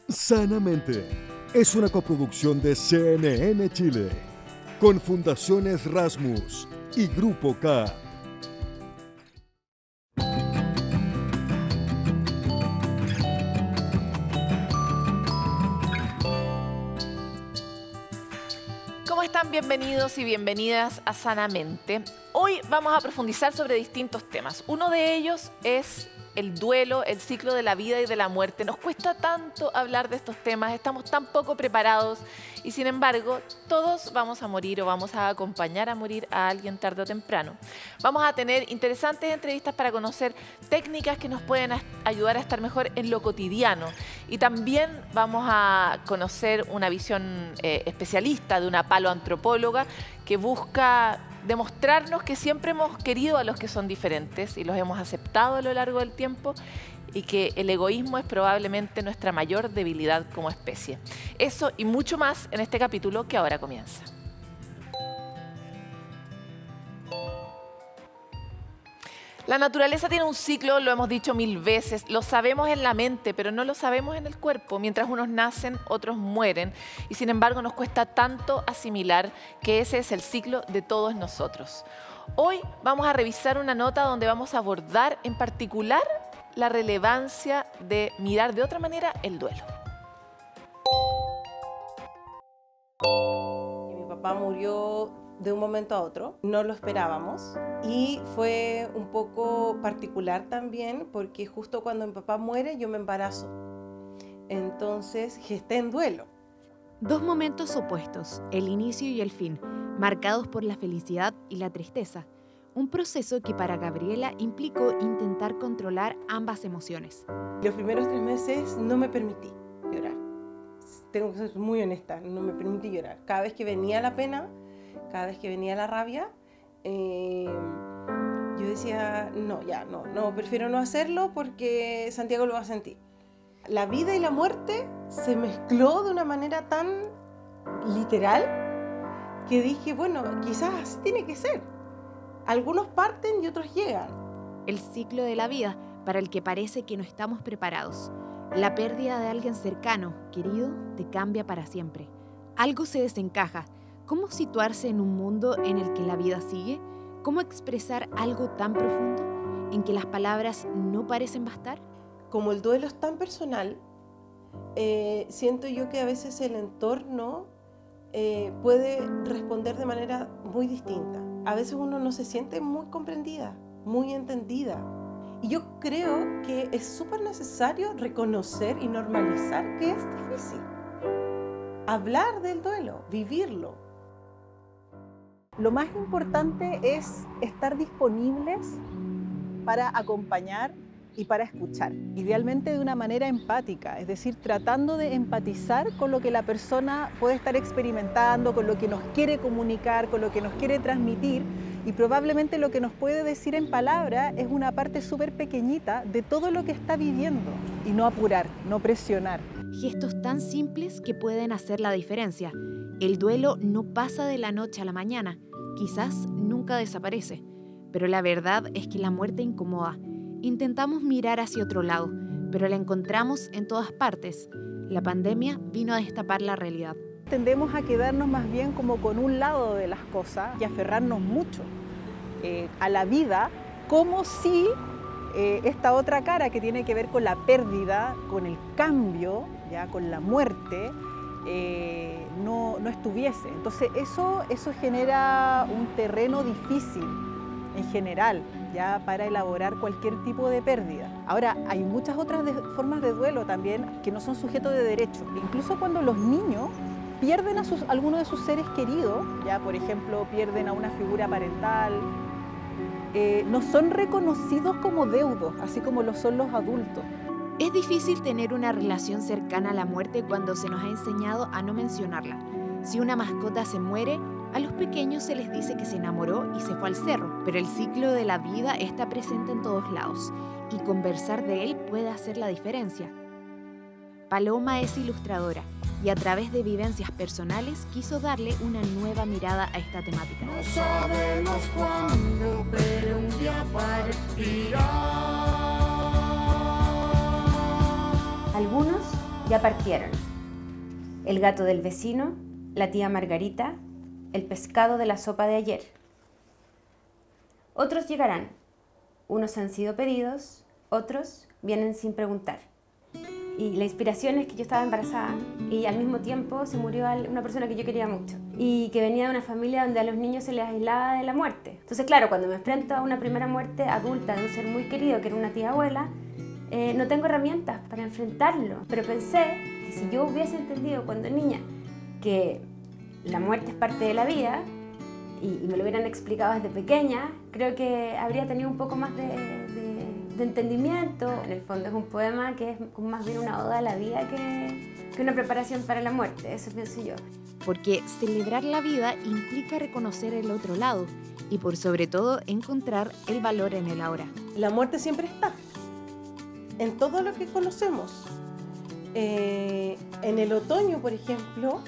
Sanamente es una coproducción de CNN Chile con Fundaciones Rasmus y Grupo K. ¿Cómo están? Bienvenidos y bienvenidas a Sanamente. Hoy vamos a profundizar sobre distintos temas. Uno de ellos es el duelo, el ciclo de la vida y de la muerte. Nos cuesta tanto hablar de estos temas, estamos tan poco preparados y sin embargo todos vamos a morir o vamos a acompañar a morir a alguien tarde o temprano. Vamos a tener interesantes entrevistas para conocer técnicas que nos pueden ayudar a estar mejor en lo cotidiano y también vamos a conocer una visión especialista de una paleoantropóloga que busca demostrarnos que siempre hemos querido a los que son diferentes y los hemos aceptado a lo largo del tiempo y que el egoísmo es probablemente nuestra mayor debilidad como especie. Eso y mucho más en este capítulo que ahora comienza. La naturaleza tiene un ciclo, lo hemos dicho mil veces, lo sabemos en la mente, pero no lo sabemos en el cuerpo. Mientras unos nacen, otros mueren, y sin embargo nos cuesta tanto asimilar que ese es el ciclo de todos nosotros. Hoy vamos a revisar una nota donde vamos a abordar en particular la relevancia de mirar de otra manera el duelo. Mi papá murió de un momento a otro, no lo esperábamos y fue un poco particular también porque justo cuando mi papá muere yo me embarazo, entonces gesté en duelo. Dos momentos opuestos, el inicio y el fin, marcados por la felicidad y la tristeza, un proceso que para Gabriela implicó intentar controlar ambas emociones. Los primeros 3 meses no me permití llorar, tengo que ser muy honesta, no me permití llorar. Cada vez que venía la pena, cada vez que venía la rabia, yo decía, no, prefiero no hacerlo porque Santiago lo va a sentir. La vida y la muerte se mezcló de una manera tan literal que dije, bueno, quizás así tiene que ser. Algunos parten y otros llegan. El ciclo de la vida para el que parece que no estamos preparados. La pérdida de alguien cercano, querido, te cambia para siempre. Algo se desencaja. ¿Cómo situarse en un mundo en el que la vida sigue? ¿Cómo expresar algo tan profundo en que las palabras no parecen bastar? Como el duelo es tan personal, siento yo que a veces el entorno puede responder de manera muy distinta. A veces uno no se siente muy comprendida, muy entendida. Y yo creo que es súper necesario reconocer y normalizar que es difícil. Hablar del duelo, vivirlo. Lo más importante es estar disponibles para acompañar y para escuchar, idealmente de una manera empática, es decir, tratando de empatizar con lo que la persona puede estar experimentando, con lo que nos quiere comunicar, con lo que nos quiere transmitir, y probablemente lo que nos puede decir en palabras es una parte súper pequeñita de todo lo que está viviendo, y no apurar, no presionar. Gestos tan simples que pueden hacer la diferencia. El duelo no pasa de la noche a la mañana, quizás nunca desaparece, pero la verdad es que la muerte incomoda. Intentamos mirar hacia otro lado, pero la encontramos en todas partes. La pandemia vino a destapar la realidad. Tendemos a quedarnos más bien como con un lado de las cosas y aferrarnos mucho a la vida, como si esta otra cara que tiene que ver con la pérdida, con el cambio, ya con la muerte, no estuviese. Entonces eso genera un terreno difícil en general, ya para elaborar cualquier tipo de pérdida. Ahora, hay muchas otras formas de duelo también que no son sujetos de derecho. Incluso cuando los niños pierden a alguno de sus seres queridos, ya por ejemplo pierden a una figura parental, no son reconocidos como deudos, así como lo son los adultos. Es difícil tener una relación cercana a la muerte cuando se nos ha enseñado a no mencionarla. Si una mascota se muere, a los pequeños se les dice que se enamoró y se fue al cerro, pero el ciclo de la vida está presente en todos lados y conversar de él puede hacer la diferencia. Paloma es ilustradora y a través de vivencias personales quiso darle una nueva mirada a esta temática. No sabemos cuándo, pero un día partirá. Algunos ya partieron. El gato del vecino, la tía Margarita, el pescado de la sopa de ayer. Otros llegarán. Unos han sido pedidos, otros vienen sin preguntar. Y la inspiración es que yo estaba embarazada y al mismo tiempo se murió una persona que yo quería mucho y que venía de una familia donde a los niños se les aislaba de la muerte. Entonces, claro, cuando me enfrento a una primera muerte adulta de un ser muy querido, que era una tía abuela, no tengo herramientas para enfrentarlo. Pero pensé que si yo hubiese entendido cuando niña que la muerte es parte de la vida y me lo hubieran explicado desde pequeña, creo que habría tenido un poco más de entendimiento. En el fondo es un poema que es más bien una oda a la vida que una preparación para la muerte, eso pienso yo. Porque celebrar la vida implica reconocer el otro lado y por sobre todo encontrar el valor en el ahora. La muerte siempre está, en todo lo que conocemos. En el otoño, por ejemplo,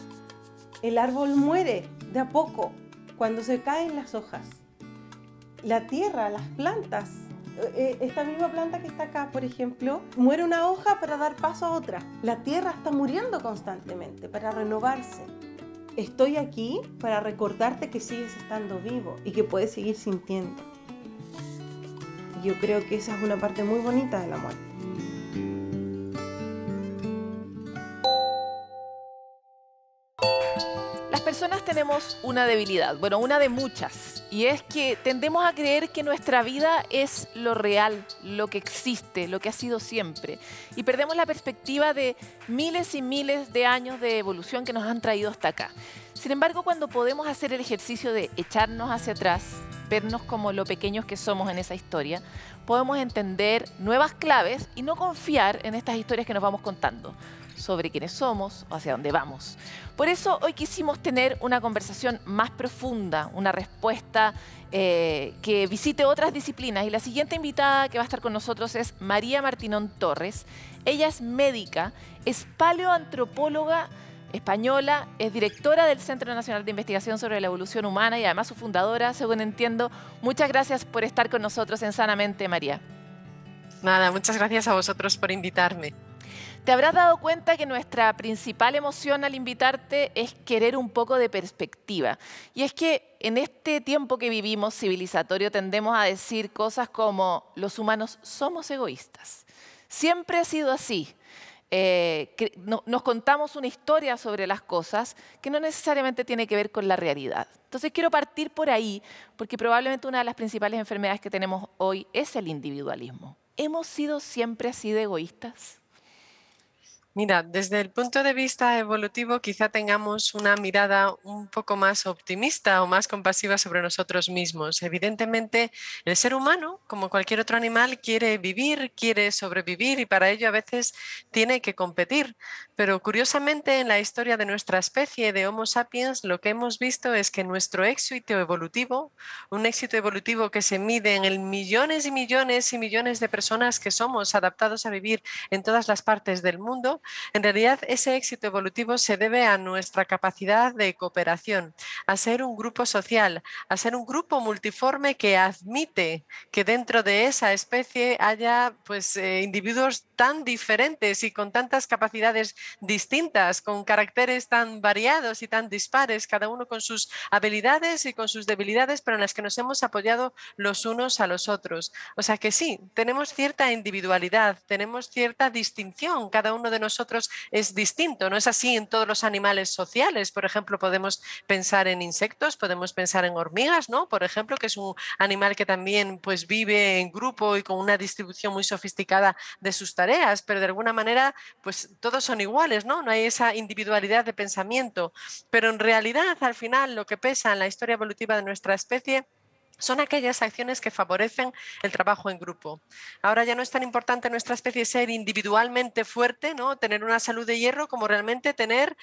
el árbol muere de a poco cuando se caen las hojas. La tierra, las plantas, esta misma planta que está acá, por ejemplo, muere una hoja para dar paso a otra. La tierra está muriendo constantemente para renovarse. Estoy aquí para recordarte que sigues estando vivo y que puedes seguir sintiendo. Yo creo que esa es una parte muy bonita de la muerte. Las personas tenemos una debilidad, bueno, una de muchas, y es que tendemos a creer que nuestra vida es lo real, lo que existe, lo que ha sido siempre, y perdemos la perspectiva de miles y miles de años de evolución que nos han traído hasta acá. Sin embargo, cuando podemos hacer el ejercicio de echarnos hacia atrás, vernos como lo pequeños que somos en esa historia, podemos entender nuevas claves y no confiar en estas historias que nos vamos contando sobre quiénes somos o hacia dónde vamos. Por eso hoy quisimos tener una conversación más profunda, una respuesta que visite otras disciplinas. Y la siguiente invitada que va a estar con nosotros es María Martinón Torres. Ella es médica, es paleoantropóloga española, es directora del Centro Nacional de Investigación sobre la Evolución Humana y además su fundadora, según entiendo. Muchas gracias por estar con nosotros en Sanamente, María. Nada, muchas gracias a vosotros por invitarme. Te habrás dado cuenta que nuestra principal emoción al invitarte es querer un poco de perspectiva. Y es que en este tiempo que vivimos civilizatorio tendemos a decir cosas como los humanos somos egoístas. Siempre ha sido así. Nos contamos una historia sobre las cosas que no necesariamente tiene que ver con la realidad. Entonces quiero partir por ahí porque probablemente una de las principales enfermedades que tenemos hoy es el individualismo. ¿Hemos sido siempre así de egoístas? Mira, desde el punto de vista evolutivo quizá tengamos una mirada un poco más optimista o más compasiva sobre nosotros mismos. Evidentemente, el ser humano, como cualquier otro animal, quiere vivir, quiere sobrevivir y para ello a veces tiene que competir. Pero curiosamente, en la historia de nuestra especie de Homo sapiens, lo que hemos visto es que nuestro éxito evolutivo, un éxito evolutivo que se mide en el millones y millones y millones de personas que somos adaptados a vivir en todas las partes del mundo, en realidad ese éxito evolutivo se debe a nuestra capacidad de cooperación, a ser un grupo social, a ser un grupo multiforme que admite que dentro de esa especie haya individuos tan diferentes y con tantas capacidades distintas, con caracteres tan variados y tan dispares, cada uno con sus habilidades y con sus debilidades, pero en las que nos hemos apoyado los unos a los otros. O sea que sí, tenemos cierta individualidad, tenemos cierta distinción, cada uno de nosotros es distinto, no es así en todos los animales sociales. Por ejemplo, podemos pensar en insectos, podemos pensar en hormigas, ¿no? Por ejemplo, que es un animal que también vive en grupo y con una distribución muy sofisticada de sus tareas, pero de alguna manera todos son iguales, ¿no? No hay esa individualidad de pensamiento, pero en realidad al final lo que pesa en la historia evolutiva de nuestra especie son aquellas acciones que favorecen el trabajo en grupo. Ahora ya no es tan importante en nuestra especie ser individualmente fuerte, ¿no? Tener una salud de hierro, como realmente tener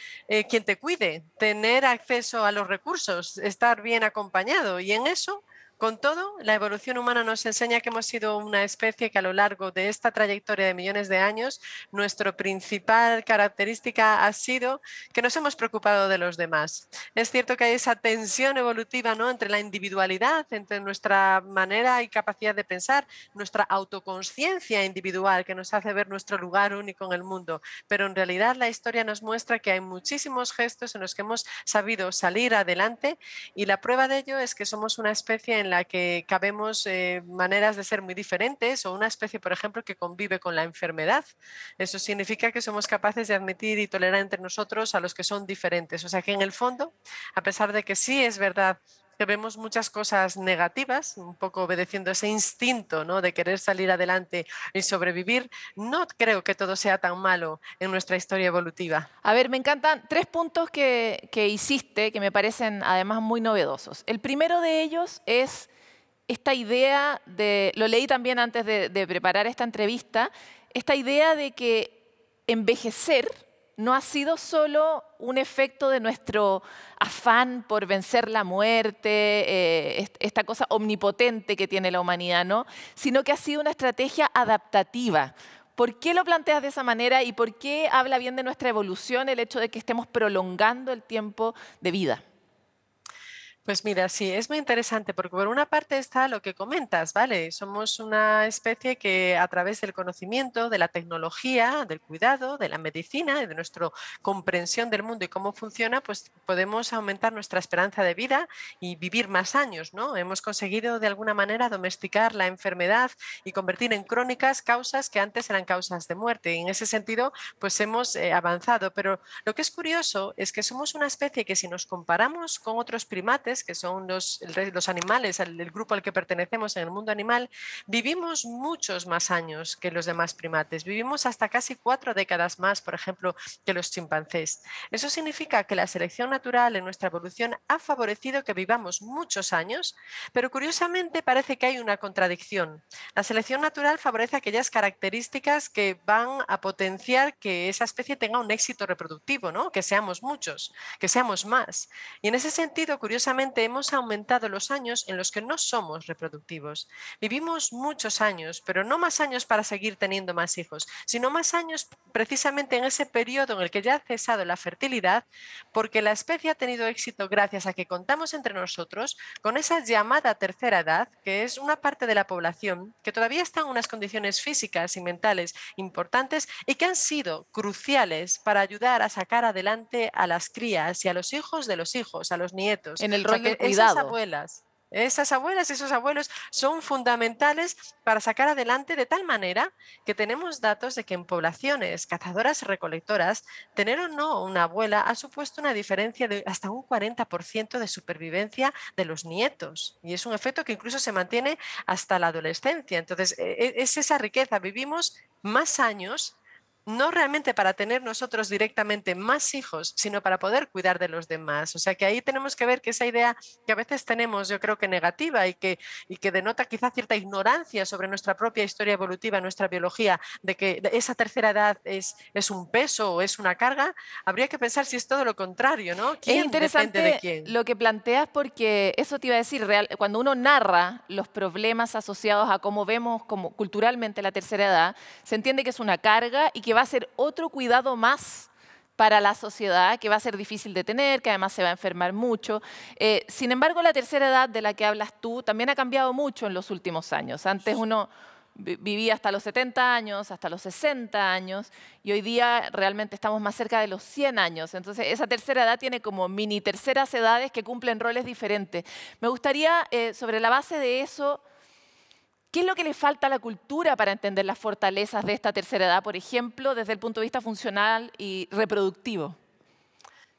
quien te cuide, tener acceso a los recursos, estar bien acompañado. Y en eso Con todo, la evolución humana nos enseña que hemos sido una especie que a lo largo de esta trayectoria de millones de años, nuestra principal característica ha sido que nos hemos preocupado de los demás. Es cierto que hay esa tensión evolutiva, ¿no?, entre la individualidad, entre nuestra manera y capacidad de pensar, nuestra autoconsciencia individual que nos hace ver nuestro lugar único en el mundo. Pero en realidad la historia nos muestra que hay muchísimos gestos en los que hemos sabido salir adelante, y la prueba de ello es que somos una especie en la que cabemos maneras de ser muy diferentes, o una especie, por ejemplo, que convive con la enfermedad. Eso significa que somos capaces de admitir y tolerar entre nosotros a los que son diferentes. O sea que en el fondo, a pesar de que sí es verdad que vemos muchas cosas negativas, un poco obedeciendo ese instinto, ¿no?, de querer salir adelante y sobrevivir, no creo que todo sea tan malo en nuestra historia evolutiva. A ver, me encantan 3 puntos que hiciste que me parecen además muy novedosos. El primero de ellos es esta idea de, lo leí también antes de preparar esta entrevista, esta idea de que envejecer no ha sido solo un efecto de nuestro afán por vencer la muerte, esta cosa omnipotente que tiene la humanidad, ¿no?, sino que ha sido una estrategia adaptativa. ¿Por qué lo planteas de esa manera y por qué habla bien de nuestra evolución el hecho de que estemos prolongando el tiempo de vida? Pues mira, sí, es muy interesante porque por una parte está lo que comentas, ¿vale? Somos una especie que a través del conocimiento, de la tecnología, del cuidado, de la medicina y de nuestra comprensión del mundo y cómo funciona, pues podemos aumentar nuestra esperanza de vida y vivir más años, ¿no? Hemos conseguido de alguna manera domesticar la enfermedad y convertir en crónicas causas que antes eran causas de muerte. Y en ese sentido, pues hemos avanzado. Pero lo que es curioso es que somos una especie que, si nos comparamos con otros primates, que son los animales, el grupo al que pertenecemos en el mundo animal, vivimos muchos más años que los demás primates. Vivimos hasta casi 4 décadas más, por ejemplo, que los chimpancés. Eso significa que la selección natural en nuestra evolución ha favorecido que vivamos muchos años, pero curiosamente parece que hay una contradicción. La selección natural favorece aquellas características que van a potenciar que esa especie tenga un éxito reproductivo, ¿no?, que seamos muchos, que seamos más. Y en ese sentido, curiosamente, hemos aumentado los años en los que no somos reproductivos. Vivimos muchos años, pero no más años para seguir teniendo más hijos, sino más años precisamente en ese periodo en el que ya ha cesado la fertilidad, porque la especie ha tenido éxito gracias a que contamos entre nosotros con esa llamada tercera edad, que es una parte de la población que todavía está en unas condiciones físicas y mentales importantes y que han sido cruciales para ayudar a sacar adelante a las crías y a los hijos de los hijos, a los nietos. En el O sea rol del que esas cuidado. abuelas y esos abuelos son fundamentales para sacar adelante, de tal manera que tenemos datos de que en poblaciones cazadoras-recolectoras, tener o no una abuela ha supuesto una diferencia de hasta un 40% de supervivencia de los nietos. Y es un efecto que incluso se mantiene hasta la adolescencia. Entonces, es esa riqueza. Vivimos más años, no realmente para tener nosotros directamente más hijos, sino para poder cuidar de los demás. O sea que ahí tenemos que ver que esa idea que a veces tenemos, yo creo que negativa y que denota quizá cierta ignorancia sobre nuestra propia historia evolutiva, nuestra biología, de que esa tercera edad es un peso o es una carga, habría que pensar si es todo lo contrario, ¿no? Es ¿Quién depende de interesante quién? lo que planteas porque eso te iba a decir, cuando uno narra los problemas asociados a cómo vemos como culturalmente la tercera edad, se entiende que es una carga y que va a ser otro cuidado más para la sociedad, que va a ser difícil de tener, que además se va a enfermar mucho. Sin embargo, la tercera edad de la que hablas tú también ha cambiado mucho en los últimos años. Antes uno vivía hasta los 70 años, hasta los 60 años, y hoy día realmente estamos más cerca de los 100 años. Entonces, esa tercera edad tiene como mini terceras edades que cumplen roles diferentes. Me gustaría, sobre la base de eso, ¿qué es lo que le falta a la cultura para entender las fortalezas de esta tercera edad, por ejemplo, desde el punto de vista funcional y reproductivo?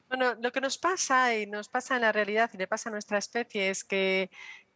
Bueno, lo que nos pasa y nos pasa en la realidad y le pasa a nuestra especie es que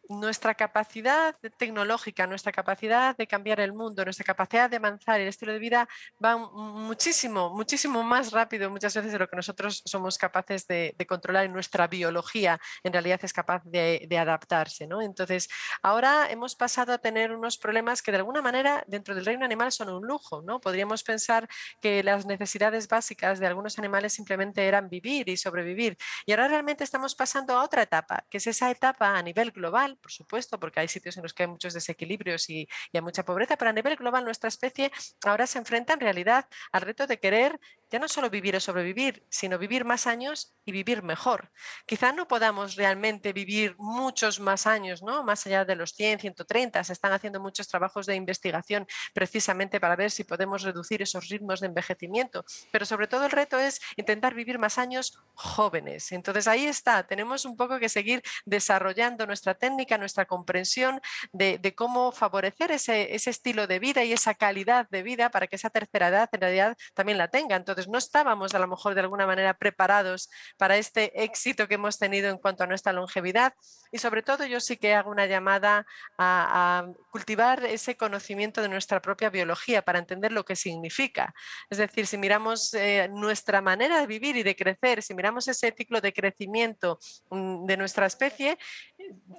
nuestra capacidad tecnológica, nuestra capacidad de cambiar el mundo, nuestra capacidad de avanzar y el estilo de vida van muchísimo, muchísimo más rápido muchas veces de lo que nosotros somos capaces de controlar, y nuestra biología en realidad es capaz de adaptarse, ¿no? Entonces, ahora hemos pasado a tener unos problemas que de alguna manera dentro del reino animal son un lujo, ¿no? Podríamos pensar que las necesidades básicas de algunos animales simplemente eran vivir y sobrevivir, y ahora realmente estamos pasando a otra etapa, que es esa etapa a nivel global por supuesto, porque hay sitios en los que hay muchos desequilibrios y hay mucha pobreza, pero a nivel global nuestra especie ahora se enfrenta en realidad al reto de querer ya no solo vivir o sobrevivir, sino vivir más años y vivir mejor. Quizá no podamos realmente vivir muchos más años, ¿no? Más allá de los 100, 130. Se están haciendo muchos trabajos de investigación precisamente para ver si podemos reducir esos ritmos de envejecimiento. Pero sobre todo el reto es intentar vivir más años jóvenes. Entonces ahí está, tenemos un poco que seguir desarrollando nuestra técnica, nuestra comprensión de cómo favorecer ese estilo de vida y esa calidad de vida para que esa tercera edad en realidad también la tenga. Entonces no estábamos a lo mejor de alguna manera preparados para este éxito que hemos tenido en cuanto a nuestra longevidad y sobre todo yo sí que hago una llamada a cultivar ese conocimiento de nuestra propia biología para entender lo que significa. Es decir, si miramos nuestra manera de vivir y de crecer, si miramos ese ciclo de crecimiento de nuestra especie,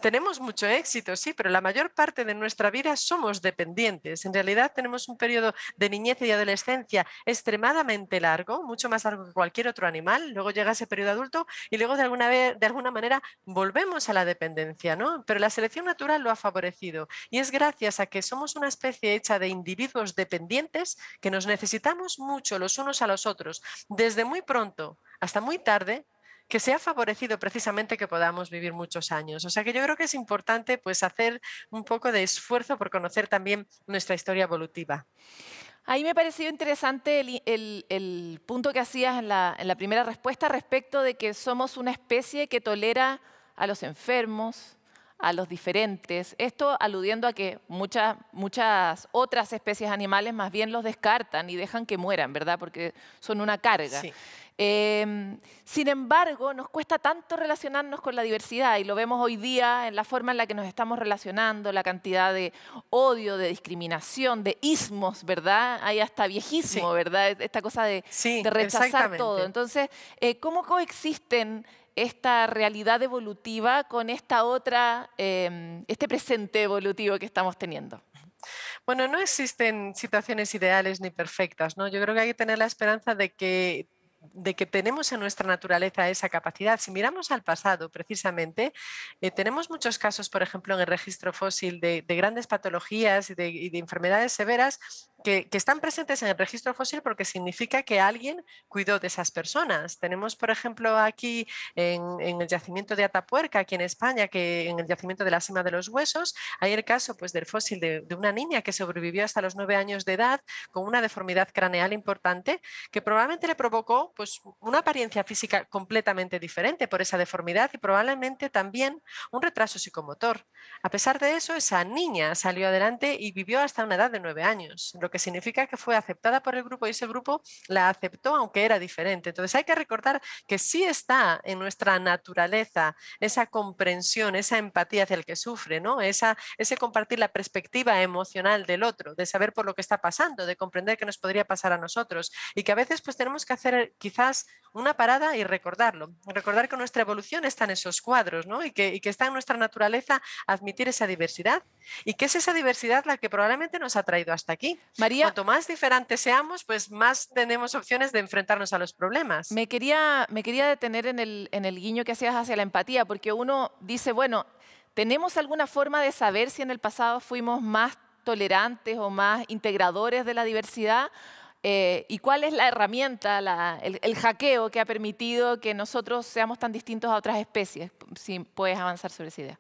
tenemos mucho éxito, sí, pero la mayor parte de nuestra vida somos dependientes. En realidad tenemos un periodo de niñez y adolescencia extremadamente largo, mucho más largo que cualquier otro animal. Luego llega ese periodo adulto y luego de alguna manera volvemos a la dependencia, ¿no? Pero la selección natural lo ha favorecido y es gracias a que somos una especie hecha de individuos dependientes que nos necesitamos mucho los unos a los otros, desde muy pronto hasta muy tarde, que se ha favorecido precisamente que podamos vivir muchos años. O sea que yo creo que es importante pues hacer un poco de esfuerzo por conocer también nuestra historia evolutiva. Ahí me pareció interesante el punto que hacías en la primera respuesta respecto de que somos una especie que tolera a los enfermos, a los diferentes. Esto aludiendo a que muchas otras especies animales más bien los descartan y dejan que mueran, ¿verdad? Porque son una carga. Sí. Sin embargo, nos cuesta tanto relacionarnos con la diversidad y lo vemos hoy día en la forma en la que nos estamos relacionando, la cantidad de odio, de discriminación, de ismos, ¿verdad? Hay hasta viejismo, Sí. ¿verdad? Esta cosa de rechazar exactamente. todo. Entonces, ¿cómo coexisten esta realidad evolutiva con esta otra, este presente evolutivo que estamos teniendo? Bueno, no existen situaciones ideales ni perfectas, ¿no? Yo creo que hay que tener la esperanza de que tenemos en nuestra naturaleza esa capacidad. Si miramos al pasado, precisamente, tenemos muchos casos, por ejemplo, en el registro fósil de grandes patologías y de enfermedades severas que están presentes en el registro fósil porque significa que alguien cuidó de esas personas. Tenemos, por ejemplo, aquí en el yacimiento de Atapuerca, aquí en España, que en el yacimiento de la Sima de los Huesos, hay el caso pues, del fósil de una niña que sobrevivió hasta los 9 años de edad con una deformidad craneal importante que probablemente le provocó pues, una apariencia física completamente diferente por esa deformidad y probablemente también un retraso psicomotor. A pesar de eso, esa niña salió adelante y vivió hasta una edad de 9 años, lo que significa que fue aceptada por el grupo y ese grupo la aceptó aunque era diferente. Entonces hay que recordar que sí está en nuestra naturaleza esa comprensión, esa empatía hacia el que sufre, ¿no? Ese compartir la perspectiva emocional del otro, de saber por lo que está pasando, de comprender que nos podría pasar a nosotros y que a veces pues tenemos que hacer quizás una parada y recordarlo, recordar que nuestra evolución está en esos cuadros, ¿no? y que está en nuestra naturaleza admitir esa diversidad y que es esa diversidad la que probablemente nos ha traído hasta aquí. María, cuanto más diferentes seamos, pues más tenemos opciones de enfrentarnos a los problemas. me quería detener en el guiño que hacías hacia la empatía, porque uno dice, bueno, ¿tenemos alguna forma de saber si en el pasado fuimos más tolerantes o más integradores de la diversidad? ¿Y cuál es la herramienta, el hackeo que ha permitido que nosotros seamos tan distintos a otras especies? Si puedes avanzar sobre esa idea.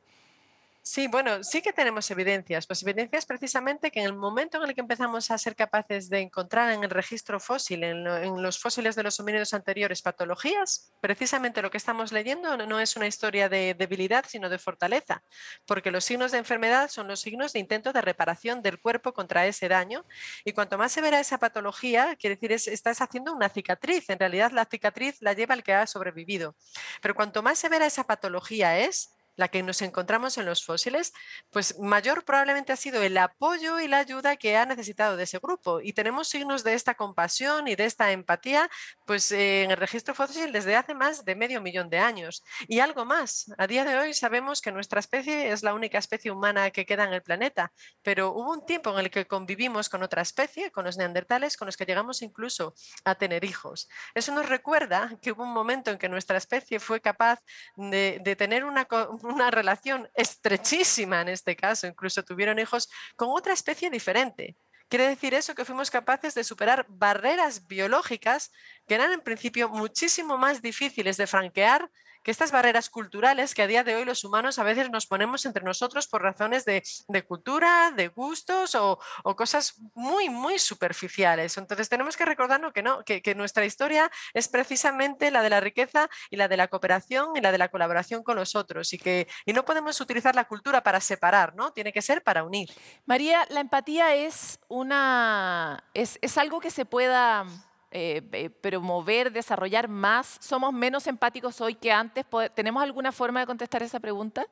Sí, bueno, sí que tenemos evidencias. Pues evidencias precisamente que en el momento en el que empezamos a ser capaces de encontrar en el registro fósil, en los fósiles de los homínidos anteriores, patologías, precisamente lo que estamos leyendo no es una historia de debilidad, sino de fortaleza, porque los signos de enfermedad son los signos de intento de reparación del cuerpo contra ese daño. Y cuanto más severa esa patología, quiere decir, estás haciendo una cicatriz. En realidad, la cicatriz la lleva el que ha sobrevivido. Pero cuanto más severa esa patología es, la que nos encontramos en los fósiles, pues mayor probablemente ha sido el apoyo y la ayuda que ha necesitado de ese grupo. Y tenemos signos de esta compasión y de esta empatía pues, en el registro fósil desde hace más de 500.000 de años. Y algo más, a día de hoy sabemos que nuestra especie es la única especie humana que queda en el planeta, pero hubo un tiempo en el que convivimos con otra especie, con los neandertales, con los que llegamos incluso a tener hijos. Eso nos recuerda que hubo un momento en que nuestra especie fue capaz de tener un una relación estrechísima en este caso, incluso tuvieron hijos con otra especie diferente. Quiere decir eso que fuimos capaces de superar barreras biológicas que eran en principio muchísimo más difíciles de franquear que estas barreras culturales que a día de hoy los humanos a veces nos ponemos entre nosotros por razones de cultura, de gustos o cosas muy, muy superficiales. Entonces tenemos que recordarnos que no, que nuestra historia es precisamente la de la riqueza y la de la cooperación y la de la colaboración con los otros y no podemos utilizar la cultura para separar, ¿no? Tiene que ser para unir. María, la empatía es algo que se pueda promover, desarrollar más. ¿Somos menos empáticos hoy que antes? ¿Tenemos alguna forma de contestar esa pregunta?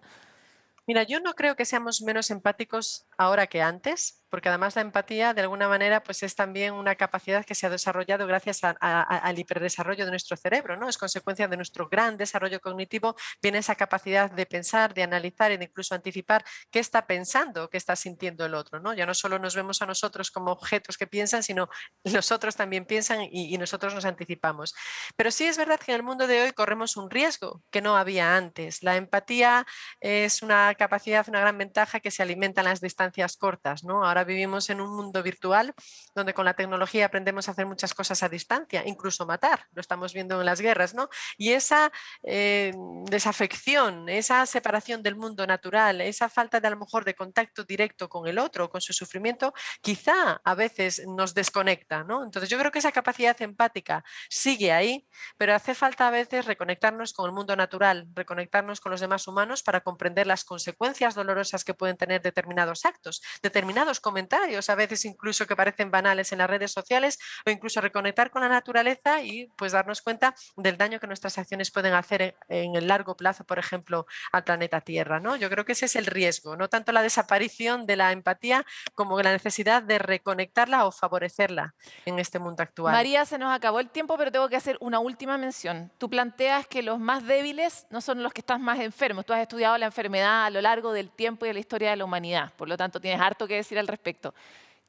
Mira, yo no creo que seamos menos empáticos ahora que antes, porque además la empatía de alguna manera pues es también una capacidad que se ha desarrollado gracias al hiperdesarrollo de nuestro cerebro, ¿no? Es consecuencia de nuestro gran desarrollo cognitivo, viene esa capacidad de pensar, de analizar e incluso anticipar qué está pensando, qué está sintiendo el otro, ¿no? Ya no solo nos vemos a nosotros como objetos que piensan, sino los otros también piensan y nosotros nos anticipamos. Pero sí es verdad que en el mundo de hoy corremos un riesgo que no había antes. La empatía es una capacidad, una gran ventaja que se alimenta en las distancias cortas, ¿no? Ahora vivimos en un mundo virtual donde con la tecnología aprendemos a hacer muchas cosas a distancia, incluso matar, lo estamos viendo en las guerras, ¿no? Y esa desafección, esa separación del mundo natural, esa falta de a lo mejor de contacto directo con el otro, con su sufrimiento, quizá a veces nos desconecta, ¿no? Entonces yo creo que esa capacidad empática sigue ahí, pero hace falta a veces reconectarnos con el mundo natural, reconectarnos con los demás humanos para comprender las consecuencias dolorosas que pueden tener determinados actos, determinados comentarios, a veces incluso que parecen banales en las redes sociales, o incluso reconectar con la naturaleza y pues darnos cuenta del daño que nuestras acciones pueden hacer en el largo plazo, por ejemplo, al planeta Tierra, ¿no? Yo creo que ese es el riesgo, no tanto la desaparición de la empatía como la necesidad de reconectarla o favorecerla en este mundo actual. María, se nos acabó el tiempo, pero tengo que hacer una última mención. Tú planteas que los más débiles no son los que están más enfermos. Tú has estudiado la enfermedad a lo largo del tiempo y de la historia de la humanidad, por lo tanto tienes harto que decir al respecto.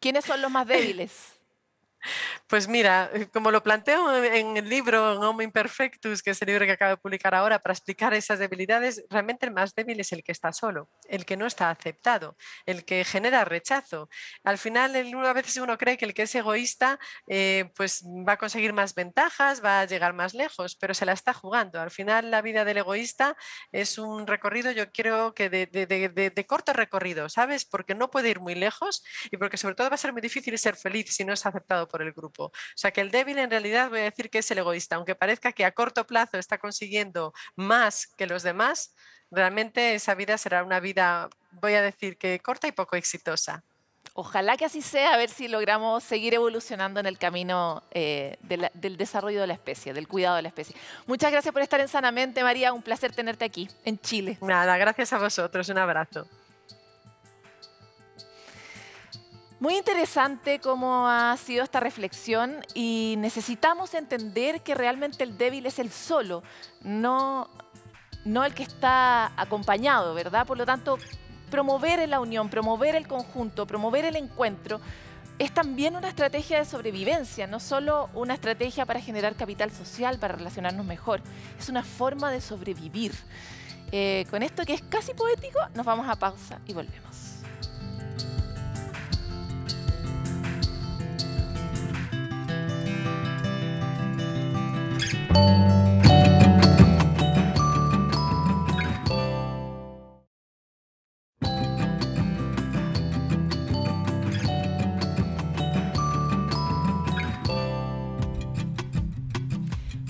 ¿Quiénes son los más débiles? Pues mira, como lo planteo en el libro En Homo Imperfectus, que es el libro que acabo de publicar ahora, para explicar esas debilidades, realmente el más débil es el que está solo, el que no está aceptado, el que genera rechazo. Al final, a veces uno cree que el que es egoísta pues va a conseguir más ventajas, va a llegar más lejos, pero se la está jugando. Al final, la vida del egoísta es un recorrido, yo creo que de corto recorrido, ¿sabes? Porque no puede ir muy lejos y porque sobre todo va a ser muy difícil ser feliz si no es aceptado por el grupo. O sea que el débil en realidad voy a decir que es el egoísta, aunque parezca que a corto plazo está consiguiendo más que los demás, realmente esa vida será una vida, voy a decir que corta y poco exitosa. Ojalá que así sea, a ver si logramos seguir evolucionando en el camino del desarrollo de la especie, del cuidado de la especie. Muchas gracias por estar en Sanamente, María, un placer tenerte aquí, en Chile. Nada, gracias a vosotros, un abrazo. Muy interesante cómo ha sido esta reflexión y necesitamos entender que realmente el débil es el solo, no el que está acompañado, ¿verdad? Por lo tanto, promover la unión, promover el conjunto, promover el encuentro es también una estrategia de sobrevivencia, no solo una estrategia para generar capital social, para relacionarnos mejor, es una forma de sobrevivir. Con esto que es casi poético, nos vamos a pausa y volvemos.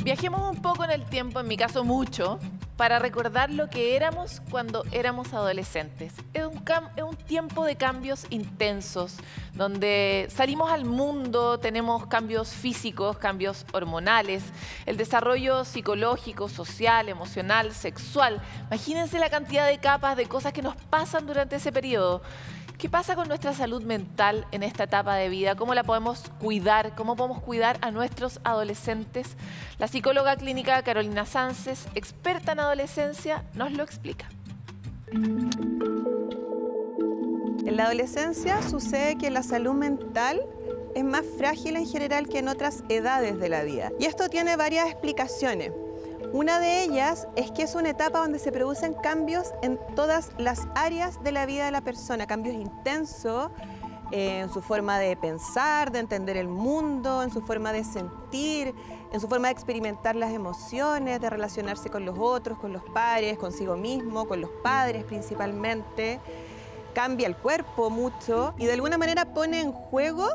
Viajemos un poco en el tiempo, en mi caso mucho, para recordar lo que éramos cuando éramos adolescentes. Es un tiempo de cambios intensos, donde salimos al mundo, tenemos cambios físicos, cambios hormonales, el desarrollo psicológico, social, emocional, sexual. Imagínense la cantidad de capas de cosas que nos pasan durante ese periodo. ¿Qué pasa con nuestra salud mental en esta etapa de vida? ¿Cómo la podemos cuidar? ¿Cómo podemos cuidar a nuestros adolescentes? La psicóloga clínica Carolina Sánchez, experta en adolescencia, nos lo explica. En la adolescencia sucede que la salud mental es más frágil en general que en otras edades de la vida. Y esto tiene varias explicaciones. Una de ellas es que es una etapa donde se producen cambios en todas las áreas de la vida de la persona, cambios intensos en su forma de pensar, de entender el mundo, en su forma de sentir, en su forma de experimentar las emociones, de relacionarse con los otros, con los pares, consigo mismo, con los padres principalmente. Cambia el cuerpo mucho y de alguna manera pone en juego,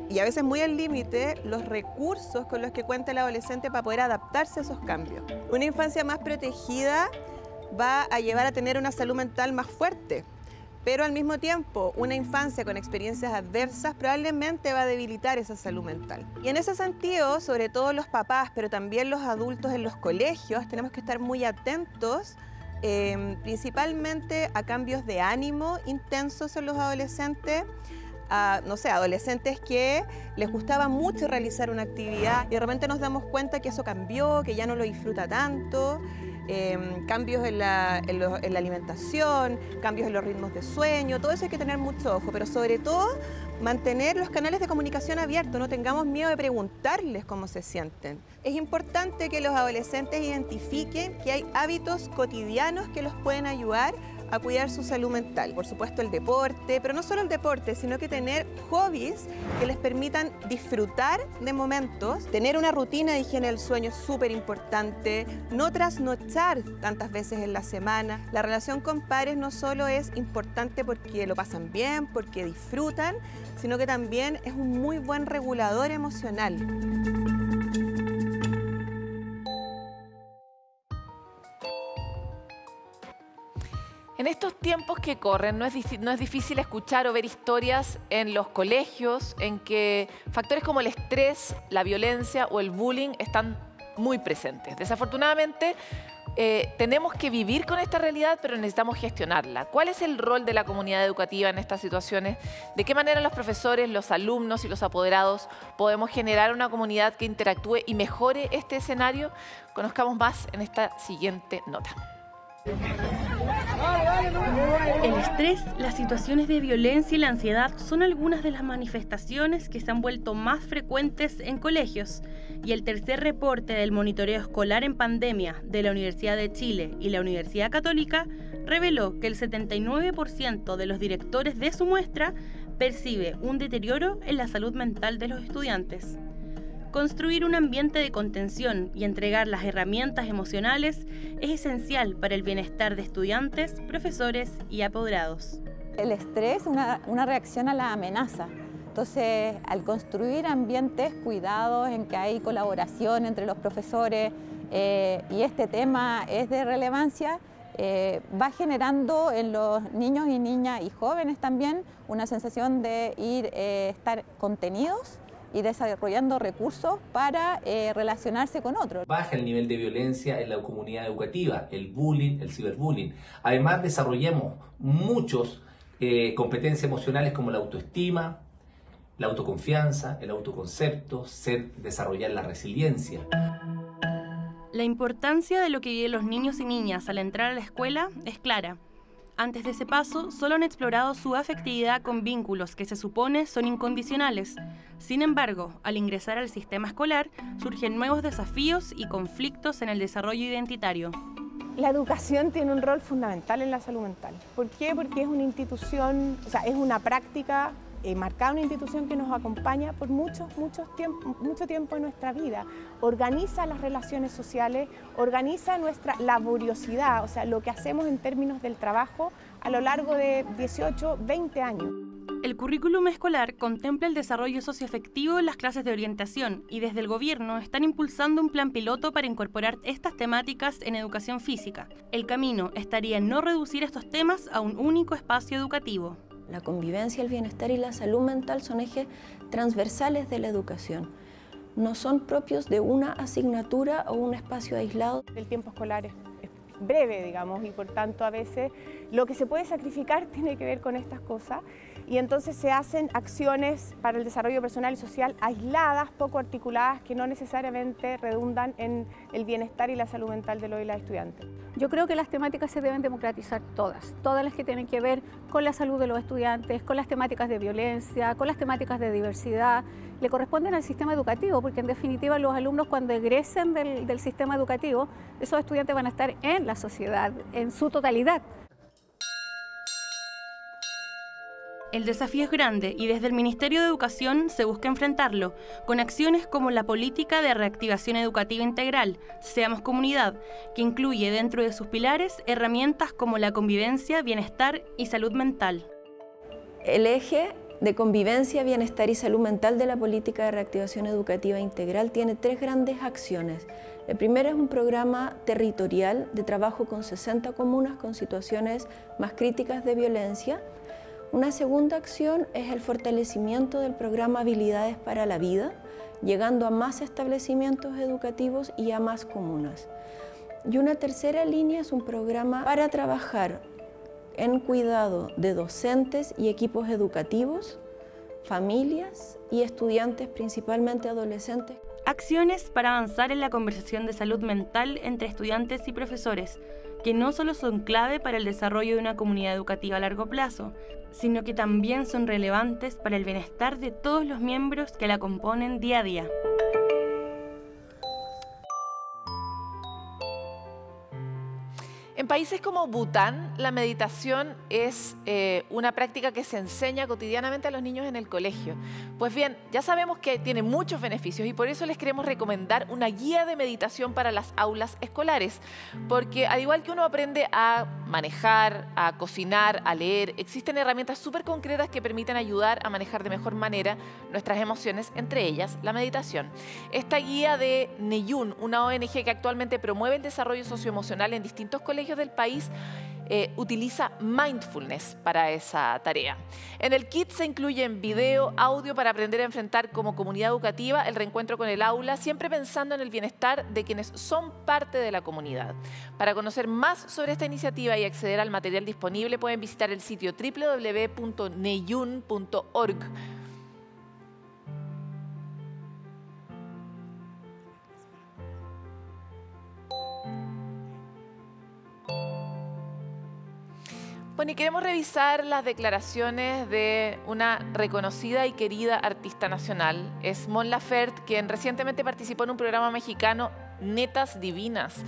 y a veces muy al límite, los recursos con los que cuenta el adolescente para poder adaptarse a esos cambios. Una infancia más protegida va a llevar a tener una salud mental más fuerte, pero al mismo tiempo una infancia con experiencias adversas probablemente va a debilitar esa salud mental. Y en ese sentido, sobre todo los papás, pero también los adultos en los colegios, tenemos que estar muy atentos principalmente a cambios de ánimo intensos en los adolescentes, no sé, adolescentes que les gustaba mucho realizar una actividad y de repente nos damos cuenta que eso cambió, que ya no lo disfruta tanto, cambios en la alimentación, cambios en los ritmos de sueño, todo eso hay que tener mucho ojo, pero sobre todo mantener los canales de comunicación abiertos, no tengamos miedo de preguntarles cómo se sienten. Es importante que los adolescentes identifiquen que hay hábitos cotidianos que los pueden ayudar a cuidar su salud mental. Por supuesto el deporte, pero no solo el deporte, sino que tener hobbies que les permitan disfrutar de momentos. Tener una rutina de higiene del sueño es súper importante. No trasnochar tantas veces en la semana. La relación con pares no solo es importante porque lo pasan bien, porque disfrutan, sino que también es un muy buen regulador emocional. En estos tiempos que corren, no es difícil escuchar o ver historias en los colegios en que factores como el estrés, la violencia o el bullying están muy presentes. Desafortunadamente, tenemos que vivir con esta realidad, pero necesitamos gestionarla. ¿Cuál es el rol de la comunidad educativa en estas situaciones? ¿De qué manera los profesores, los alumnos y los apoderados podemos generar una comunidad que interactúe y mejore este escenario? Conozcamos más en esta siguiente nota. El estrés, las situaciones de violencia y la ansiedad son algunas de las manifestaciones que se han vuelto más frecuentes en colegios. Y el tercer reporte del monitoreo escolar en pandemia de la Universidad de Chile y la Universidad Católica reveló que el 79% de los directores de su muestra percibe un deterioro en la salud mental de los estudiantes. Construir un ambiente de contención y entregar las herramientas emocionales es esencial para el bienestar de estudiantes, profesores y apoderados. El estrés es una reacción a la amenaza. Entonces, al construir ambientes cuidados en que hay colaboración entre los profesores y este tema es de relevancia, va generando en los niños y niñas y jóvenes también una sensación de estar contenidos y desarrollando recursos para relacionarse con otros. Baja el nivel de violencia en la comunidad educativa, el bullying, el ciberbullying. Además, desarrollemos muchas competencias emocionales como la autoestima, la autoconfianza, el autoconcepto, desarrollar la resiliencia. La importancia de lo que viven los niños y niñas al entrar a la escuela es clara. Antes de ese paso, solo han explorado su afectividad con vínculos que se supone son incondicionales. Sin embargo, al ingresar al sistema escolar, surgen nuevos desafíos y conflictos en el desarrollo identitario. La educación tiene un rol fundamental en la salud mental. ¿Por qué? Porque es una institución, es una práctica marcada, una institución que nos acompaña por mucho tiempo en nuestra vida. Organiza las relaciones sociales, organiza nuestra laboriosidad, lo que hacemos en términos del trabajo a lo largo de 18, 20 años. El currículum escolar contempla el desarrollo socioafectivo en las clases de orientación y desde el gobierno están impulsando un plan piloto para incorporar estas temáticas en educación física. El camino estaría en no reducir estos temas a un único espacio educativo. La convivencia, el bienestar y la salud mental son ejes transversales de la educación. No son propios de una asignatura o un espacio aislado. El tiempo escolar es breve, digamos, y por tanto a veces lo que se puede sacrificar tiene que ver con estas cosas y entonces se hacen acciones para el desarrollo personal y social aisladas, poco articuladas, que no necesariamente redundan en el bienestar y la salud mental de los y las estudiantes. Yo creo que las temáticas se deben democratizar todas las que tienen que ver con la salud de los estudiantes, con las temáticas de violencia, con las temáticas de diversidad, le corresponden al sistema educativo, porque en definitiva los alumnos cuando egresen del sistema educativo, esos estudiantes van a estar en la sociedad, en su totalidad. El desafío es grande y desde el Ministerio de Educación se busca enfrentarlo con acciones como la política de reactivación educativa integral, Seamos Comunidad, que incluye dentro de sus pilares herramientas como la convivencia, bienestar y salud mental. El eje de convivencia, bienestar y salud mental de la política de reactivación educativa integral tiene 3 grandes acciones. El primero es un programa territorial de trabajo con 60 comunas con situaciones más críticas de violencia. Una segunda acción es el fortalecimiento del programa Habilidades para la Vida, llegando a más establecimientos educativos y a más comunas. Y una tercera línea es un programa para trabajar en cuidado de docentes y equipos educativos, familias y estudiantes, principalmente adolescentes. Acciones para avanzar en la conversación de salud mental entre estudiantes y profesores, que no solo son clave para el desarrollo de una comunidad educativa a largo plazo, sino que también son relevantes para el bienestar de todos los miembros que la componen día a día. En países como Bután, la meditación es una práctica que se enseña cotidianamente a los niños en el colegio. Pues bien, ya sabemos que tiene muchos beneficios y por eso les queremos recomendar una guía de meditación para las aulas escolares. Porque al igual que uno aprende a manejar, a cocinar, a leer, existen herramientas súper concretas que permiten ayudar a manejar de mejor manera nuestras emociones, entre ellas la meditación. Esta guía de Neyun, una ONG que actualmente promueve el desarrollo socioemocional en distintos colegios del país, utiliza mindfulness para esa tarea. En el kit se incluyen video, audio para aprender a enfrentar como comunidad educativa el reencuentro con el aula, siempre pensando en el bienestar de quienes son parte de la comunidad. Para conocer más sobre esta iniciativa y acceder al material disponible pueden visitar el sitio www.neyun.org. Bueno, y queremos revisar las declaraciones de una reconocida y querida artista nacional. Es Mon Laferte, quien recientemente participó en un programa mexicano, Netas Divinas,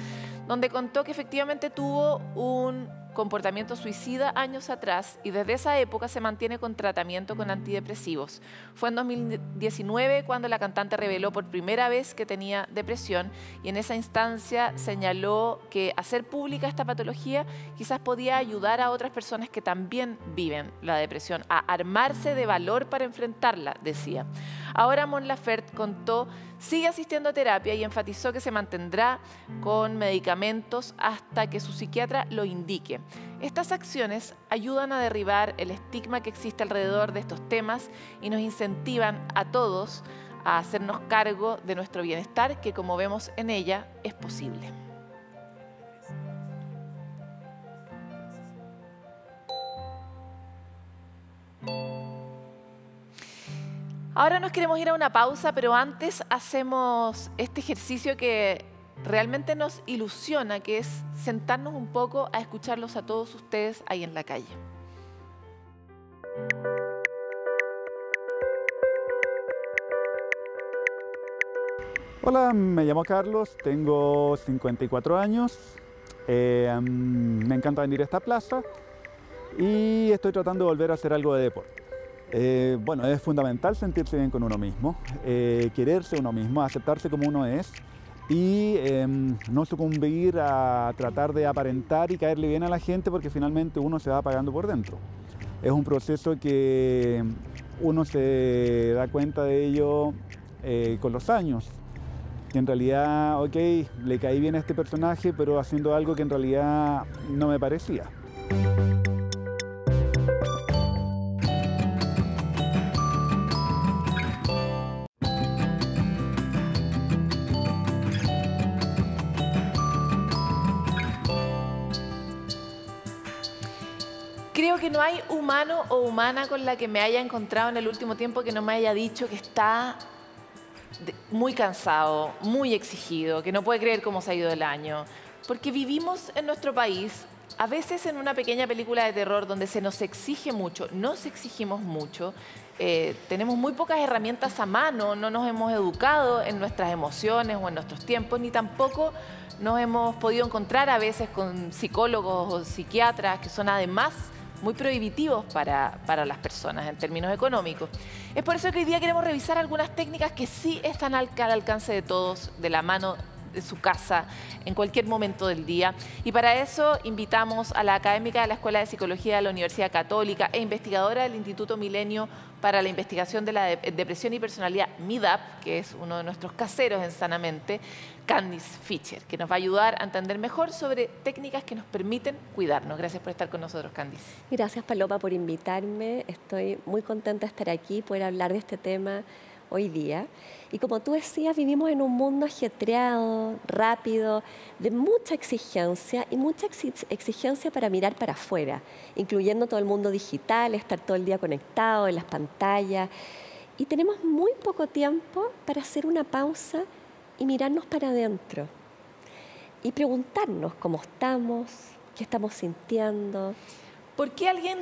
donde contó que efectivamente tuvo un comportamiento suicida años atrás y desde esa época se mantiene con tratamiento con antidepresivos. Fue en 2019 cuando la cantante reveló por primera vez que tenía depresión y en esa instancia señaló que hacer pública esta patología quizás podía ayudar a otras personas que también viven la depresión a armarse de valor para enfrentarla, decía. Ahora Mon Laferte contó, sigue asistiendo a terapia y enfatizó que se mantendrá con medicamentos hasta que su psiquiatra lo indique. Estas acciones ayudan a derribar el estigma que existe alrededor de estos temas y nos incentivan a todos a hacernos cargo de nuestro bienestar, que como vemos en ella es posible. Ahora nos queremos ir a una pausa, pero antes hacemos este ejercicio que realmente nos ilusiona, que es sentarnos un poco a escucharlos a todos ustedes ahí en la calle. Hola, me llamo Carlos, tengo 54 años, me encanta venir a esta plaza y estoy tratando de volver a hacer algo de deporte. Bueno, es fundamental sentirse bien con uno mismo, quererse uno mismo, aceptarse como uno es y no sucumbir a tratar de aparentar y caerle bien a la gente porque finalmente uno se va apagando por dentro. Es un proceso que uno se da cuenta de ello con los años. Que en realidad, ok, le caí bien a este personaje, pero haciendo algo que en realidad no me parecía. que no hay humano o humana con la que me haya encontrado en el último tiempo que no me haya dicho que está muy cansado, muy exigido, que no puede creer cómo se ha ido el año. Porque vivimos en nuestro país, a veces en una pequeña película de terror donde se nos exige mucho, nos exigimos mucho, tenemos muy pocas herramientas a mano, no nos hemos educado en nuestras emociones o en nuestros tiempos, ni tampoco nos hemos podido encontrar a veces con psicólogos o psiquiatras que son además muy prohibitivos para las personas en términos económicos. Es por eso que hoy día queremos revisar algunas técnicas que sí están al alcance de todos, de la mano de su casa, en cualquier momento del día. Y para eso invitamos a la académica de la Escuela de Psicología de la Universidad Católica e investigadora del Instituto Milenio para la Investigación de la Depresión y Personalidad, MIDAP, que es uno de nuestros caseros en Sanamente, Candice Fischer, que nos va a ayudar a entender mejor sobre técnicas que nos permiten cuidarnos. Gracias por estar con nosotros, Candice. Gracias, Paloma, por invitarme. Estoy muy contenta de estar aquí, poder hablar de este tema hoy día. Y como tú decías, vivimos en un mundo ajetreado, rápido, de mucha exigencia y mucha exigencia para mirar para afuera, incluyendo todo el mundo digital, estar todo el día conectado en las pantallas. Y tenemos muy poco tiempo para hacer una pausa y mirarnos para adentro y preguntarnos cómo estamos, qué estamos sintiendo. ¿Por qué alguien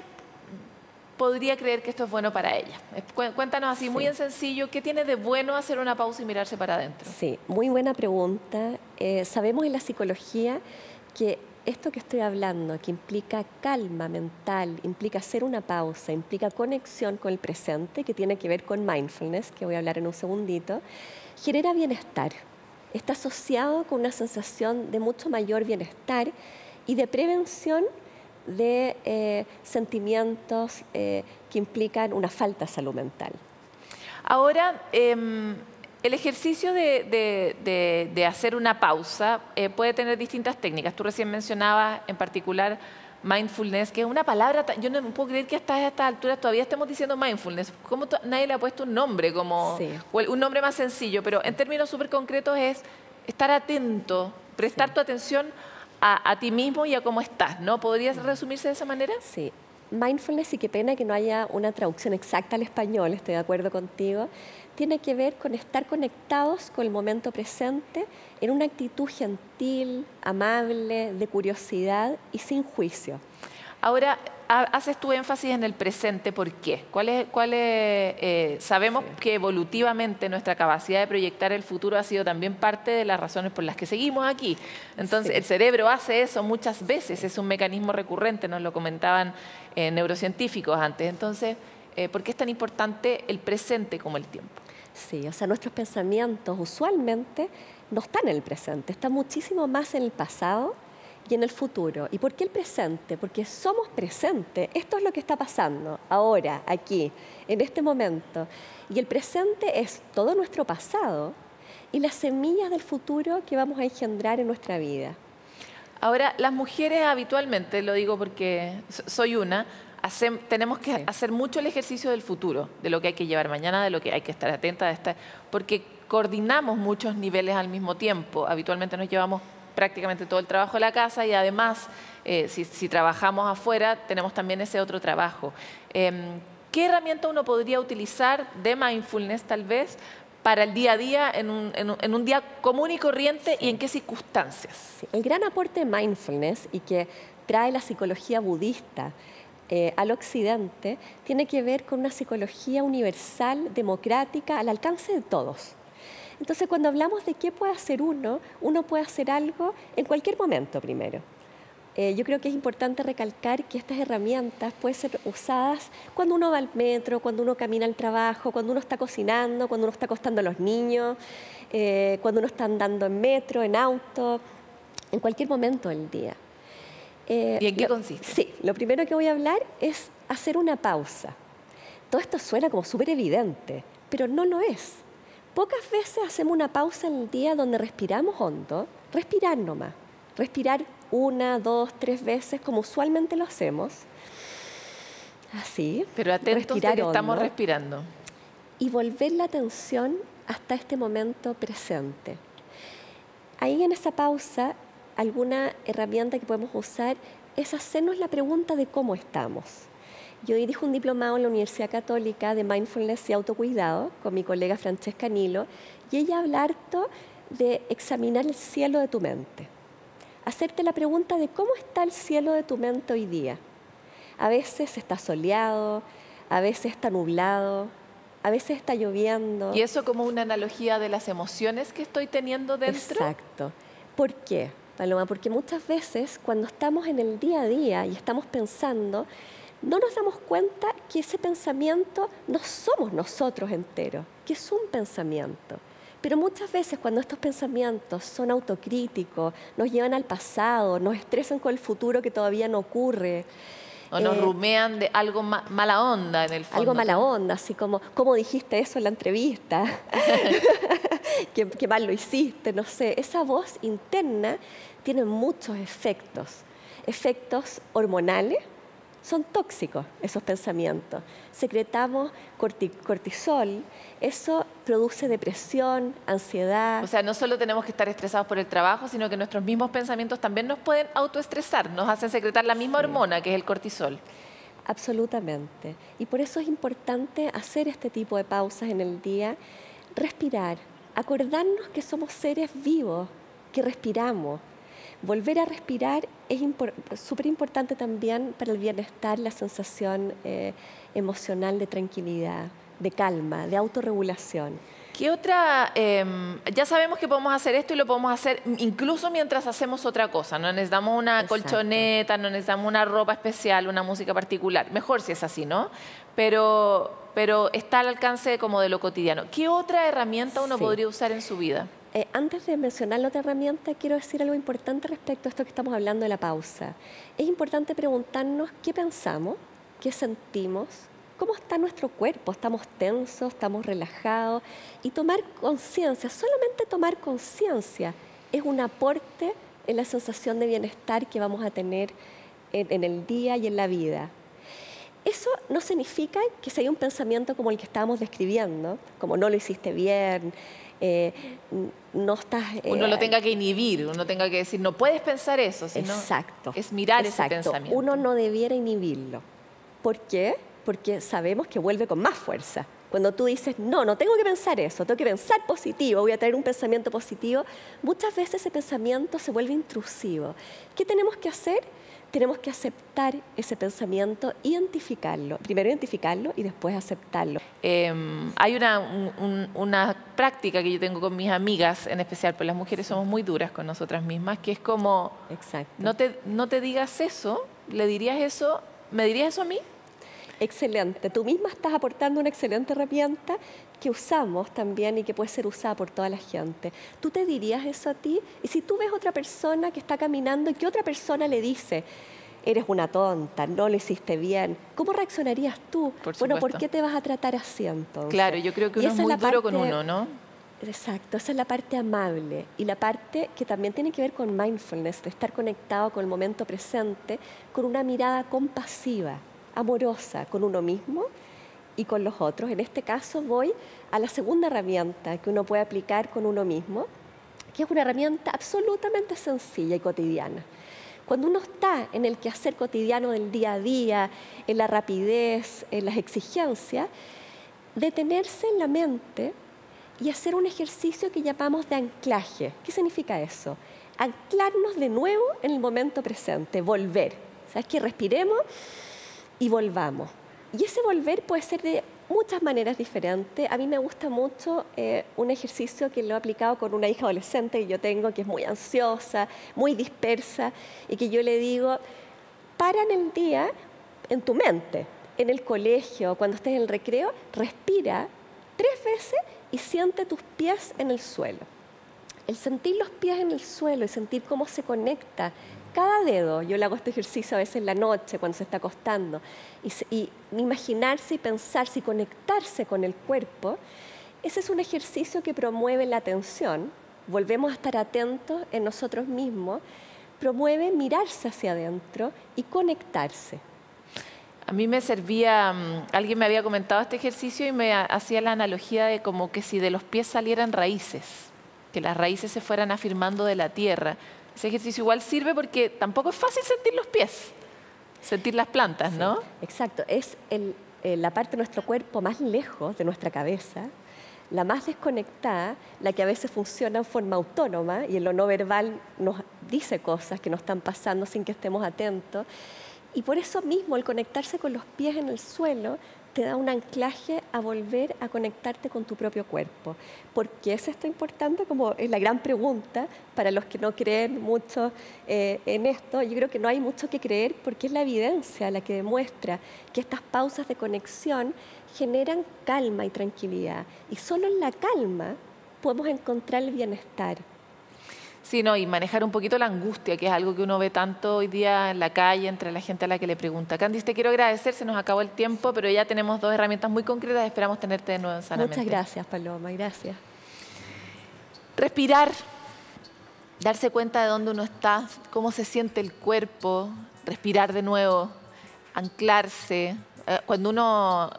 podría creer que esto es bueno para ella? Cuéntanos así, muy en sencillo, ¿qué tiene de bueno hacer una pausa y mirarse para adentro? Sí, muy buena pregunta. Sabemos en la psicología que esto que estoy hablando, que implica calma mental, implica hacer una pausa, implica conexión con el presente, que tiene que ver con mindfulness, que voy a hablar en un segundito, genera bienestar. Está asociado con una sensación de mucho mayor bienestar y de prevención de sentimientos que implican una falta de salud mental. Ahora, el ejercicio de hacer una pausa puede tener distintas técnicas. Tú recién mencionabas en particular mindfulness, que es una palabra, yo no puedo creer que hasta a estas alturas todavía estemos diciendo mindfulness. ¿Cómo nadie le ha puesto un nombre, o un nombre más sencillo? Pero en términos súper concretos es estar atento, prestar tu atención a ti mismo y a cómo estás, ¿no? ¿Podrías resumirse de esa manera? Sí. Mindfulness, y qué pena que no haya una traducción exacta al español, estoy de acuerdo contigo, tiene que ver con estar conectados con el momento presente en una actitud gentil, amable, de curiosidad y sin juicio. Ahora, haces tu énfasis en el presente, ¿por qué? Sabemos que evolutivamente nuestra capacidad de proyectar el futuro ha sido también parte de las razones por las que seguimos aquí. Entonces, el cerebro hace eso muchas veces, es un mecanismo recurrente, nos lo comentaban neurocientíficos antes. Entonces, ¿por qué es tan importante el presente como el tiempo? Sí, o sea, nuestros pensamientos usualmente no están en el presente, están muchísimo más en el pasado y en el futuro. ¿Y por qué el presente? Porque somos presente. Esto es lo que está pasando ahora, aquí, en este momento. Y el presente es todo nuestro pasado y las semillas del futuro que vamos a engendrar en nuestra vida. Ahora, las mujeres habitualmente, lo digo porque soy una, tenemos que hacer mucho el ejercicio del futuro, de lo que hay que llevar mañana, de lo que hay que estar atenta, porque coordinamos muchos niveles al mismo tiempo. Habitualmente nos llevamos prácticamente todo el trabajo de la casa y además, si trabajamos afuera, tenemos también ese otro trabajo. ¿Qué herramienta uno podría utilizar de mindfulness, tal vez, para el día a día, en un día común y corriente, y en qué circunstancias? Sí. El gran aporte de mindfulness, y que trae la psicología budista al occidente, tiene que ver con una psicología universal, democrática, al alcance de todos. Entonces, cuando hablamos de qué puede hacer uno puede hacer algo en cualquier momento primero. Yo creo que es importante recalcar que estas herramientas pueden ser usadas cuando uno va al metro, cuando uno camina al trabajo, cuando uno está cocinando, cuando uno está acostando a los niños, cuando uno está andando en metro, en auto, en cualquier momento del día. ¿Y en qué consiste? Sí, lo primero que voy a hablar es hacer una pausa. Todo esto suena como súper evidente, pero no lo es. Pocas veces hacemos una pausa en el día donde respiramos hondo, respirar nomás, respirar 1, 2, 3 veces como usualmente lo hacemos, así, pero atentos de que estamos respirando. Y volver la atención hasta este momento presente. Ahí en esa pausa, alguna herramienta que podemos usar es hacernos la pregunta de cómo estamos. Yo dirijo un diplomado en la Universidad Católica de Mindfulness y Autocuidado con mi colega Francesca Nilo, y ella habla harto de examinar el cielo de tu mente. Hacerte la pregunta de cómo está el cielo de tu mente hoy día. A veces está soleado, a veces está nublado, a veces está lloviendo. ¿Y eso como una analogía de las emociones que estoy teniendo dentro? Exacto. ¿Por qué, Paloma? Porque muchas veces cuando estamos en el día a día y estamos pensando, no nos damos cuenta que ese pensamiento no somos nosotros enteros, que es un pensamiento. Pero muchas veces cuando estos pensamientos son autocríticos, nos llevan al pasado, nos estresan con el futuro que todavía no ocurre. O nos rumean de algo mala onda en el fondo. Algo mala onda, así como, ¿cómo dijiste eso en la entrevista? ¿Qué mal lo hiciste? No sé. Esa voz interna tiene muchos efectos. Efectos hormonales. Son tóxicos esos pensamientos. Secretamos cortisol, eso produce depresión, ansiedad. O sea, no solo tenemos que estar estresados por el trabajo, sino que nuestros mismos pensamientos también nos pueden autoestresar, nos hacen secretar la misma hormona que es el cortisol. Absolutamente. Y por eso es importante hacer este tipo de pausas en el día, respirar, acordarnos que somos seres vivos, que respiramos. Volver a respirar es súper importante también para el bienestar, la sensación emocional de tranquilidad, de calma, de autorregulación. ¿Qué otra? Ya sabemos que podemos hacer esto y lo podemos hacer incluso mientras hacemos otra cosa. No necesitamos una colchoneta, no necesitamos una ropa especial, una música particular. Mejor si es así, ¿no? Pero está al alcance como de lo cotidiano. ¿Qué otra herramienta uno podría usar en su vida? Antes de mencionar la otra herramienta, quiero decir algo importante respecto a esto que estamos hablando de la pausa. Es importante preguntarnos qué pensamos, qué sentimos, cómo está nuestro cuerpo. ¿Estamos tensos? ¿Estamos relajados? Y tomar conciencia, solamente tomar conciencia, es un aporte en la sensación de bienestar que vamos a tener en el día y en la vida. Eso no significa que si hay un pensamiento como el que estábamos describiendo, como no lo hiciste bien, no estás... uno lo tenga que inhibir, uno tenga que decir, no puedes pensar eso, sino es mirar ese pensamiento. Uno no debiera inhibirlo. ¿Por qué? Porque sabemos que vuelve con más fuerza. Cuando tú dices, no tengo que pensar eso, tengo que pensar positivo, voy a traer un pensamiento positivo, muchas veces ese pensamiento se vuelve intrusivo. ¿Qué tenemos que hacer? Tenemos que aceptar ese pensamiento, identificarlo. Primero identificarlo y después aceptarlo. Hay una práctica que yo tengo con mis amigas, en especial, porque las mujeres somos muy duras con nosotras mismas, que es como, no te digas eso, ¿le dirías eso? ¿Me dirías eso a mí? Excelente. Tú misma estás aportando una excelente herramienta que usamos también y que puede ser usada por toda la gente. ¿Tú te dirías eso a ti? Y si tú ves otra persona que está caminando y que otra persona le dice, eres una tonta, no lo hiciste bien, ¿cómo reaccionarías tú? Bueno, ¿por qué te vas a tratar así entonces? Claro, yo creo que uno es muy duro con uno, ¿no? Exacto, esa es la parte amable y la parte que también tiene que ver con mindfulness, de estar conectado con el momento presente, con una mirada compasiva, amorosa con uno mismo y con los otros. En este caso voy a la segunda herramienta que uno puede aplicar con uno mismo, que es una herramienta absolutamente sencilla y cotidiana. Cuando uno está en el quehacer cotidiano del día a día, en la rapidez, en las exigencias, detenerse en la mente y hacer un ejercicio que llamamos de anclaje. ¿Qué significa eso? Anclarnos de nuevo en el momento presente, volver. ¿Sabes qué? Respiremos y volvamos. Y ese volver puede ser de muchas maneras diferentes. A mí me gusta mucho un ejercicio que lo he aplicado con una hija adolescente que yo tengo, que es muy ansiosa, muy dispersa, y que yo le digo, para en el día, en tu mente, en el colegio, cuando estés en el recreo, respira 3 veces y siente tus pies en el suelo. El sentir los pies en el suelo y sentir cómo se conecta cada dedo, yo le hago este ejercicio a veces en la noche cuando se está acostando, y imaginarse y pensarse y conectarse con el cuerpo, ese es un ejercicio que promueve la atención, volvemos a estar atentos en nosotros mismos, promueve mirarse hacia adentro y conectarse. A mí me servía, alguien me había comentado este ejercicio y me hacía la analogía de como que si de los pies salieran raíces, que las raíces se fueran afirmando de la tierra. Ese ejercicio igual sirve porque tampoco es fácil sentir los pies. Sentir las plantas, ¿no? Exacto, es la parte de nuestro cuerpo más lejos de nuestra cabeza, la más desconectada, la que a veces funciona en forma autónoma y en lo no verbal nos dice cosas que nos están pasando sin que estemos atentos. Y por eso mismo el conectarse con los pies en el suelo te da un anclaje a volver a conectarte con tu propio cuerpo. ¿Por qué es esto importante? Como es la gran pregunta para los que no creen mucho en esto. Yo creo que no hay mucho que creer porque es la evidencia la que demuestra que estas pausas de conexión generan calma y tranquilidad. Y solo en la calma podemos encontrar el bienestar. Sí, no, y manejar un poquito la angustia, que es algo que uno ve tanto hoy día en la calle, entre la gente a la que le pregunta. Candice, te quiero agradecer, se nos acabó el tiempo, pero ya tenemos 2 herramientas muy concretas, esperamos tenerte de nuevo en Sanamente. Muchas gracias, Paloma, gracias. Respirar, darse cuenta de dónde uno está, cómo se siente el cuerpo, respirar de nuevo, anclarse. Cuando uno...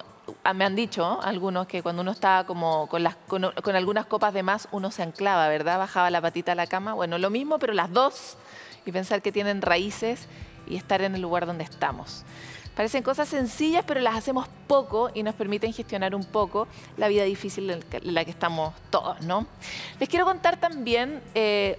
Me han dicho algunos que cuando uno estaba como con algunas copas de más, uno se anclaba, ¿verdad? Bajaba la patita a la cama. Bueno, lo mismo, pero las dos. Y pensar que tienen raíces y estar en el lugar donde estamos. Parecen cosas sencillas, pero las hacemos poco y nos permiten gestionar un poco la vida difícil en la que estamos todos, ¿no? Les quiero contar también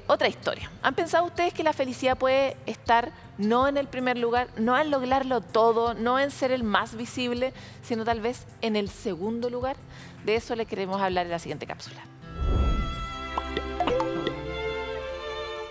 otra historia. ¿Han pensado ustedes que la felicidad puede estar no en el primer lugar, no en lograrlo todo, no en ser el más visible, sino tal vez en el segundo lugar? De eso les queremos hablar en la siguiente cápsula.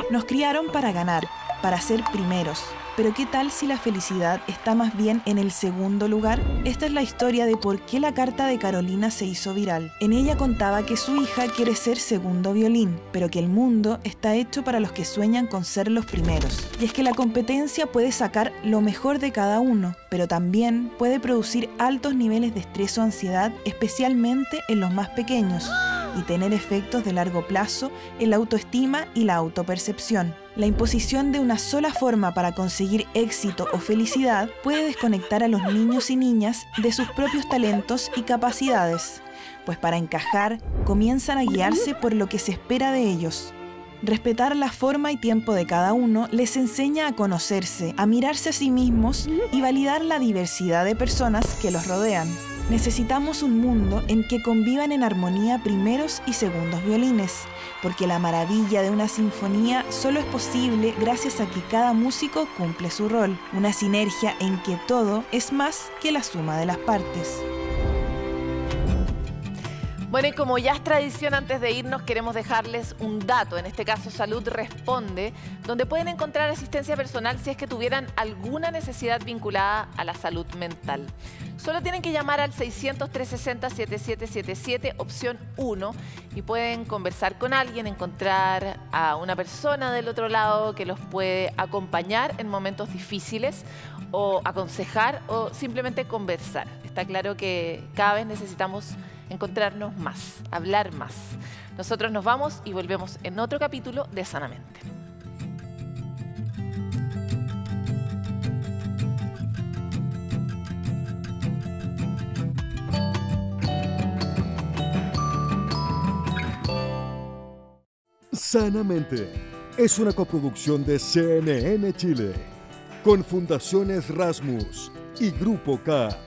Nos criaron para ganar, para ser primeros. Pero ¿qué tal si la felicidad está más bien en el segundo lugar? Esta es la historia de por qué la carta de Carolina se hizo viral. En ella contaba que su hija quiere ser segundo violín, pero que el mundo está hecho para los que sueñan con ser los primeros. Y es que la competencia puede sacar lo mejor de cada uno, pero también puede producir altos niveles de estrés o ansiedad, especialmente en los más pequeños, y tener efectos de largo plazo en la autoestima y la autopercepción. La imposición de una sola forma para conseguir éxito o felicidad puede desconectar a los niños y niñas de sus propios talentos y capacidades, pues para encajar comienzan a guiarse por lo que se espera de ellos. Respetar la forma y tiempo de cada uno les enseña a conocerse, a mirarse a sí mismos y validar la diversidad de personas que los rodean. Necesitamos un mundo en que convivan en armonía primeros y segundos violines, porque la maravilla de una sinfonía solo es posible gracias a que cada músico cumple su rol, una sinergia en que todo es más que la suma de las partes. Bueno, y como ya es tradición, antes de irnos queremos dejarles un dato, en este caso Salud Responde, donde pueden encontrar asistencia personal si es que tuvieran alguna necesidad vinculada a la salud mental. Solo tienen que llamar al 600-360-7777, opción 1, y pueden conversar con alguien, encontrar a una persona del otro lado que los puede acompañar en momentos difíciles, o aconsejar, o simplemente conversar. Está claro que cada vez necesitamos encontrarnos más, hablar más. Nosotros nos vamos y volvemos en otro capítulo de Sanamente. Sanamente es una coproducción de CNN Chile con Fundaciones Rasmus y Grupo K.